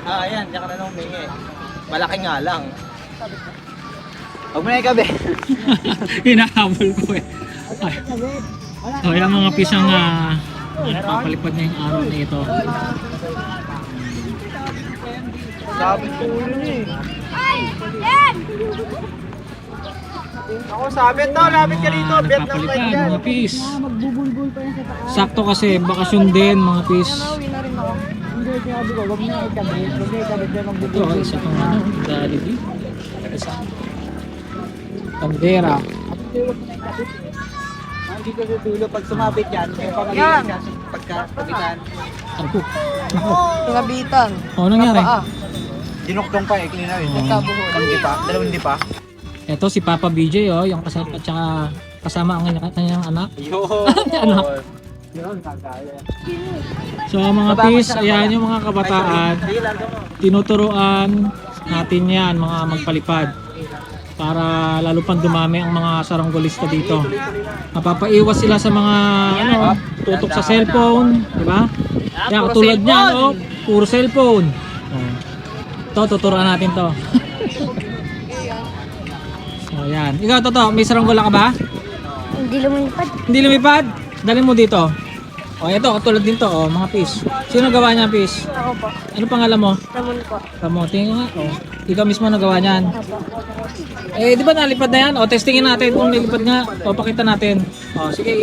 Ayan, diyan ka na nung humingi. Malaki nga lang. Huwag mo na ikabi. Hinahabol ko eh. Ay. So yan mga pisang papalipad na yung araw na ito. Sabi ko yun eh. Ako sabit to, lapit ka dito. Bet ng Nagpapalipad mic yan. mga pis. Sakto kasi bakasyon din mga pis. Hindi, sinabi ko, huwag mo na ikabi. Huwag mo ikabi dyan ang Ito isa pang Jollibee. Isa. Bandera. Hindi ka sa dulo. Pag sumabit yan, may pamagiging kasi pagkapitan. Ako. Ako. Pingabitan. Ano nangyari? Dinuktong pa eh, klinaw eh. Nagkabuhol. Hindi pa, dalawang di pa. Ito si Papa BJ yung kasama at saka kasama ang kanyang anak. Yo! Anak. Yun, kagaya. So mga pis, ayan yung mga kabataan. Tinuturuan natin yan mga magpalipad para lalo pang dumami ang mga saranggolista dito. Mapapaiwas sila sa mga tutok sa cellphone, di ba? Yan, katulad niyan, puro cellphone. Ito, tuturuan natin to. So yan. Ikaw, Toto, may saranggola ka ba? Hindi lumipad. Hindi lumipad? Dalhin mo dito. O, ito, katulad din to, mga pis. Sino gawa niya, pis? Ako po. Ano pangalan mo? Ramon po. Ramon, tingin nga. O, ikaw mismo nagawa niyan. Eh, di ba nalipad na yan? O, testingin natin kung nalipad nga. O, pakita natin. O, sige,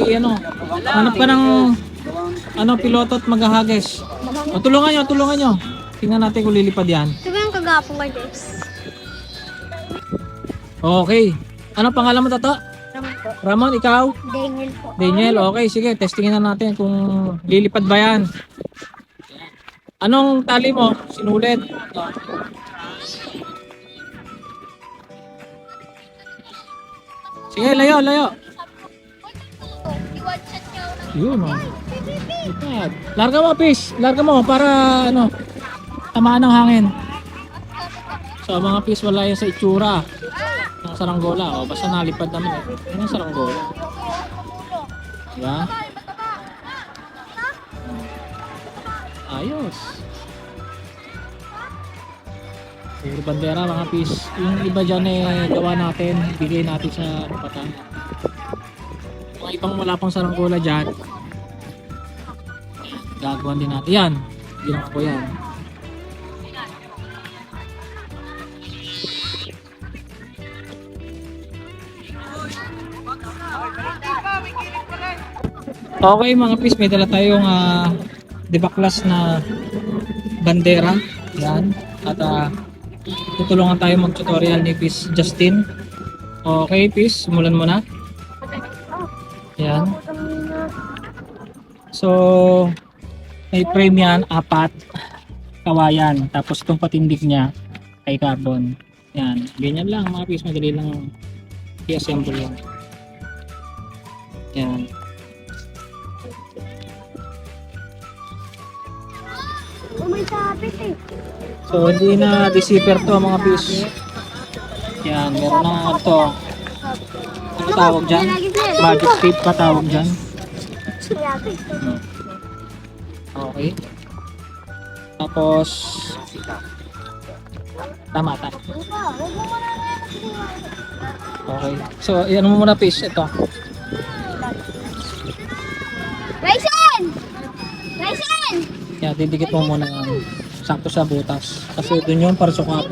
hanap ka ng piloto at maghahagis. O, tulungan nyo. Tingnan natin kung lilipad yan. Ito ba yung kagapong ka, Jess? Okay. Ano pangalan mo, Toto? Ramon po. Ramon, ikaw? Daniel po. Daniel, okay, sige, testingin na natin kung lilipad ba yan. Anong tali mo? Sinulit. Sige, layo. Yun, lipad. Larga mo, pis. Larga mo para, tamaan ng hangin. So, mga pis, wala yan sa itsura ng saranggola. O, basta nalipad naman eh. Yan ang saranggola. Diba? Ayos. Puro bandera mga pis. Yung iba dyan gawa natin. Bigay natin sa kapatan. Mga ibang wala pang saranggola dyan. Gagawan din natin. Yan. Ginawa ko yan. Okay mga pis, may dala tayong debaklas na bandera. Yan. At tutulungan tayo mag-tutorial ni Pis Justin. Okay Pis, simulan mo na. Yan. So, may frame yan, 4 kawayan. Tapos itong patindig niya ay carbon. Yan. Ganyan lang mga Pis, madali lang i-assemble yan. Yan. May sabit eh. So hindi na deceiver to mga pis. Yan, meron na ito. Ano tawag dyan? Magic tape pa tawag dyan. Okay. Tapos tama. Okay. So yan mo muna pis. Ito. Raisen! Raisen! Yan, didikit mo muna yan. Sakto sa butas. Kasi dun yung para sukat.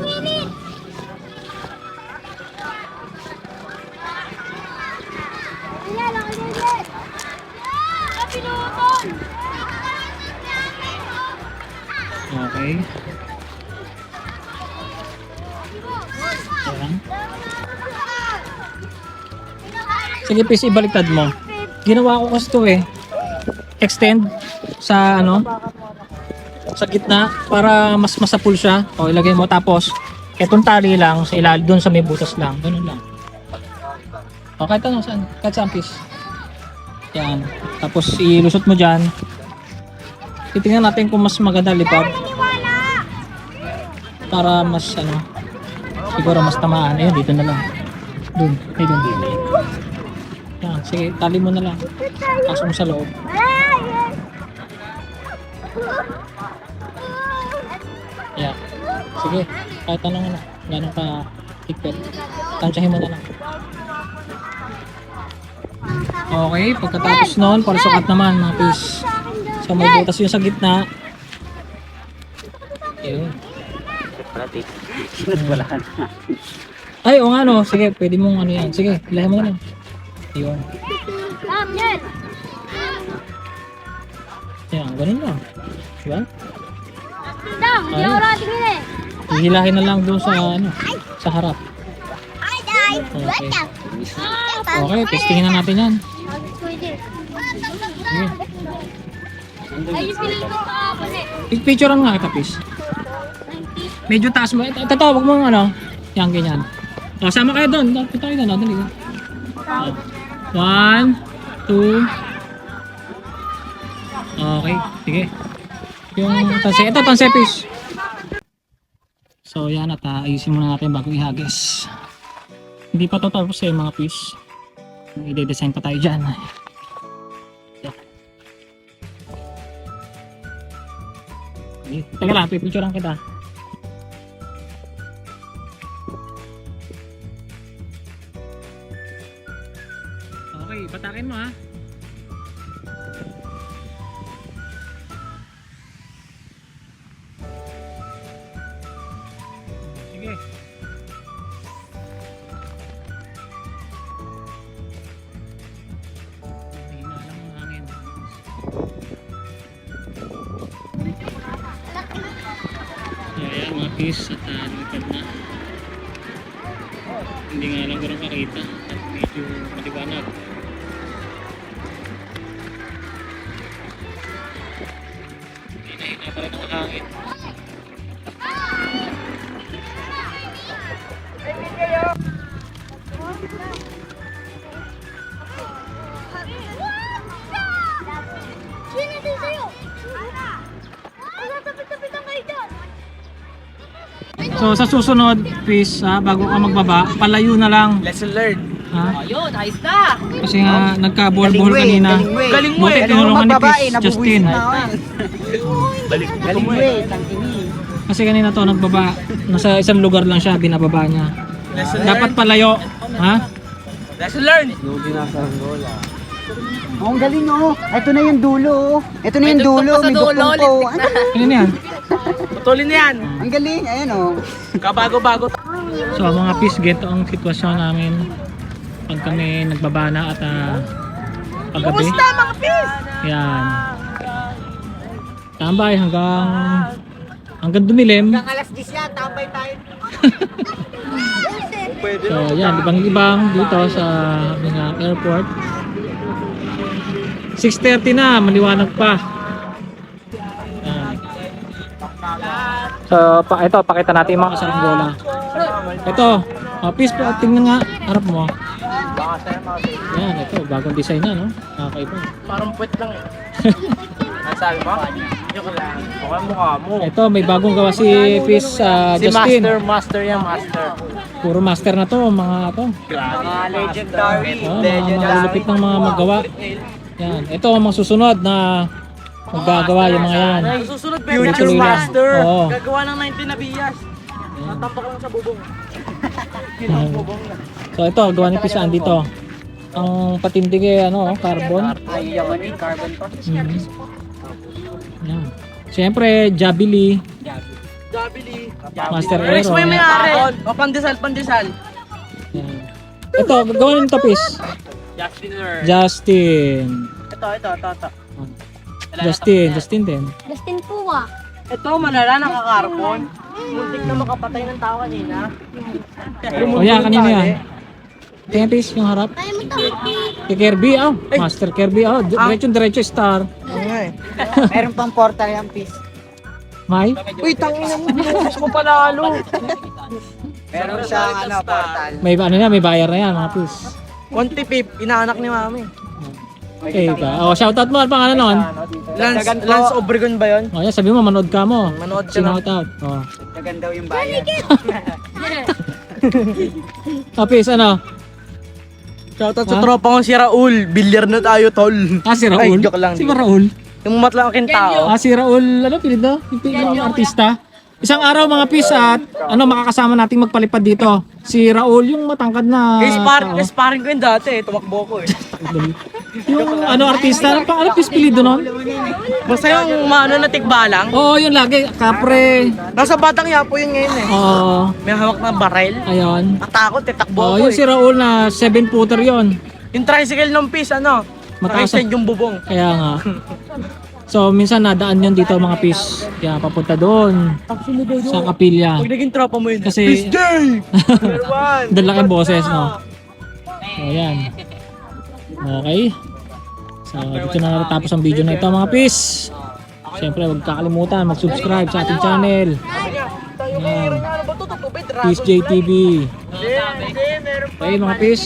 Okay. Ayan. Sige, pis, ibaliktad mo. Ginawa ko kasi to extend sa sa gitna para mas masapul siya. O ilagay mo tapos etong tali lang sa ilalim doon sa may butas lang. Ganun lang. O kahit ano saan? Kahit saan pis. Yan. Tapos ilusot mo diyan. Titingnan natin kung mas maganda lipad. Para mas siguro mas tamaan. Ayun, dito na lang. Doon. Ay, doon. Yan, sige, tali mo na lang. Pasok mo sa loob. Yeah. Sige, kahit anong ano, gano'n ka higpit. Tansyahin mo na lang. Okay, pagkatapos nun, para sukat naman mga fish. So may butas yung sa gitna. Yun. Ay, o nga no, sige, pwede mong ano yan. Sige, ilahin mo na. Yun. Yan. Yan, ganun lang. Diba? Dang, hindi ako natingin eh. Hihilahin na lang doon sa ano, sa harap. Okay. Okay, testingin na natin yan. Pwede. Sige. Ay, yung pinili ko kahapon eh. Picturean nga kita, please. Medyo taas mo. Ito, wag mo ano. Yan, ganyan. O, sama kayo doon. Punta kayo doon. Dali. 1, 2. Okay, sige. Yung tanse. Ito, tanse fish. So, yan at ayusin muna natin bago ihagis. Hindi pa to tapos eh, mga fish. I-design pa tayo dyan. Teka lang, pipicturean kita. Okay, patakin mo ha. Sige. Hina lang ang hangin. Ayan mga fish at lumipad na. Hindi nga lang gano'ng makita at medyo maliwanag. Hina pa rin ang hangin. Sino din sa'yo? Tapit-tapitan kayo dyan. So sa susunod fish bago ka magbaba, palayo na lang. Lesson learned. Ha? Ayun, ayos na. Kasi nga nagka-ball-ball kanina. Galing mo Buti eh. tinulungan ni Fish Justin. Galing mo eh. Kasi kanina to nagbaba, nasa isang lugar lang siya, binababa niya. Dapat palayo. Ha? Lesson learned. Oh, ang galing oh. Ito na yung dulo oh. Ito na yung dulo. May duktong po. Ano yan? Putulin na yan. Ang galing. Ayan oh. Kabago-bago. So mga fish, ganito ang sitwasyon namin pag kami nagbaba na at paggabi. Kumusta mga pis? Yan. Tambay hanggang dumilim. Alas 10 yan, tambay tayo. So yan, ibang-ibang dito sa aming airport. 6:30 na, maliwanag pa. Yan. So, ito, pakita natin yung mga saranggola. Ito, fish, tingnan nga, harap mo. Yan, ito, bagong design na, no? Nakakaiba. Parang puwet lang eh. Ano sabi mo? Joke lang. Okay mukha mo. Ito, may bagong gawa si Fish Si Justin. Master yan, Master. Puro master na to, mga to. Mga legendary. Mga malupit ng mga magawa. Yan, ito ang mga susunod na maggagawa yung mga yan. Susunod Future Master. Oo. Gagawa ng 19 na biyas. Natampak lang sa bubong. So ito, gawa ni Fish dito. Ang patindig eh, carbon. Ay, yaman yung carbon pa. Yan. Siyempre, Jabili, Jabili. Master Rex mo Aero. yung may-ari. O, pandesal, pandesal. Yan. Ito, gawa nito Fish. Justin. Ito. Justin din. Justin Pua. Ito, malala, nakakarbon. Muntik na makapatay ng tao kanina. O yan, kanina yan. Tingnan Fish, yung harap. Kaya mo to. Kay Kirby, Master Kirby, diretso star. Meron pang portal yung piece. May? Uy, tangina mo. Binuhos mo panalo. Meron siyang portal. May may bayar na yan, mga Fish. 1 inaanak ni mami. Okay ka. Shoutout mo, ano pangalan nun? Lance Obregon ba yun? Yan, sabi mo, manood ka mo. Manood ka lang. Shoutout. Dagan daw yung bayan. Fish, ano? Shoutout sa tropa kong si Raul. Bilyar na tayo, tol. Si Raul? Ay, joke lang. Si Raul? Yung matlaking tao. Si Raul, ano, pilid na? Yung artista? Isang araw mga pis at makakasama nating magpalipad dito. Si Raul, yung matangkad na tao. Sparring ko yun dati, tumakbo ko eh. Yung artista, ano pis pilido nun? Basta yung na tikbalang. Oo, yun lagi, kapre. Nasa Batang Yapo yun ngayon eh. Oo, May hawak na baril. ayun. Natakot eh, takbo Oo, ko yung eh. si Raul na 7-footer yun. Yung tricycle ng Peace, Mataas naka-extend yung bubong. Kaya nga. So, minsan nadaan yun dito mga pis. Kaya papunta doon sa kapilya. Pag naging tropa mo yun. Kasi, Number one. dalaking boses, no? So, ayan. Okay. So, dito na natapos ang video na ito mga pis. Siyempre, huwag kakalimutan mag-subscribe sa ating channel. Ayan. Peace JTV. Okay mga pis.